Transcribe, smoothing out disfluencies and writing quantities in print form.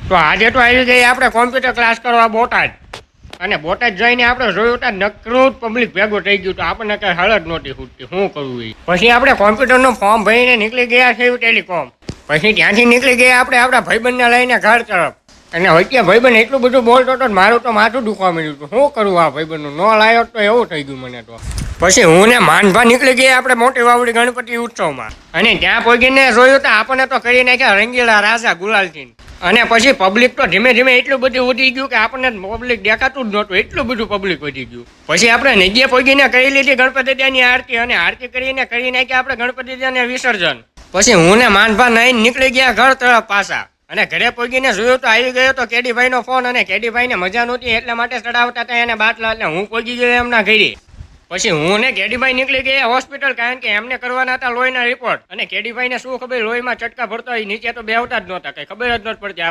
તો આજે તો આવી ગઈ આપણે કોમ્પ્યુટર ક્લાસ કરવા બોટાદ. અને બોટાદ જઈને આપણે જોયું તો નકરું પબ્લિક ભેગો થઈ ગયું તો આપણને કઈ હળદ નહોતી ખૂટતી શું કરવું એ. પછી આપણે કોમ્પ્યુટરનું ફોર્મ ભરીને નીકળી ગયા છે ટેલિકોમ. પછી ત્યાંથી નીકળી ગયા આપણે આપણા ભાઈબંધને લઈને ઘર તરફ. અને વચ્ચે ભાઈબંધ એટલું બધું બોલતો હતો ને મારું તો માથું દુખવા મળ્યું હતું. શું કરવું આ ભાઈબંધનું ન લાયો તો એવું થઈ ગયું મને તો. પછી હું ને માનભા નીકળી ગયા આપણે મોટી વાવડી ગણપતિ ઉત્સવમાં. અને ત્યાં પહોંચીને જોયું તો આપણને તો કરી નાખ્યા રંગીલા રાજા ગુલાલથી. અને પછી પબ્લિક તો ધીમે ધીમે એટલું બધું વધી ગયું કે આપણને પબ્લિક દેખાતું જ નહોતું, એટલું બધું પબ્લિક વધી ગયું. પછી આપણે નજીએ પહોંચીને કરી લીધી ગણપતિ દાદાની આરતી. અને આરતી કરીને કરી નાખ્યા આપણે ગણપતિ દાદાને વિસર્જન. પછી હું ને માનભા નહીં નીકળી ગયા ઘર તરફ પાછા. અને ઘરે પહોંચીને જોયું તો આવી ગયો તો કેડીભાઈનો ફોન. અને કેડીભાઈને મજા નહોતી એટલા માટે ચડાવતા હતા એને બાટલા. એટલે હું પહોંચી ગયો એમના ઘરે. પછી હું ને કેડીભાઈ નીકળી ગયા હોસ્પિટલ, કારણ કે એમને કરવાના હતા લોહીના રિપોર્ટ. અને કેડીભાઈને શું ખબર લોહીમાં ચટકા ભરતો હોય, નીચે તો બેવતા જ નહોતા, કઈ ખબર જ નહોતી પડતી.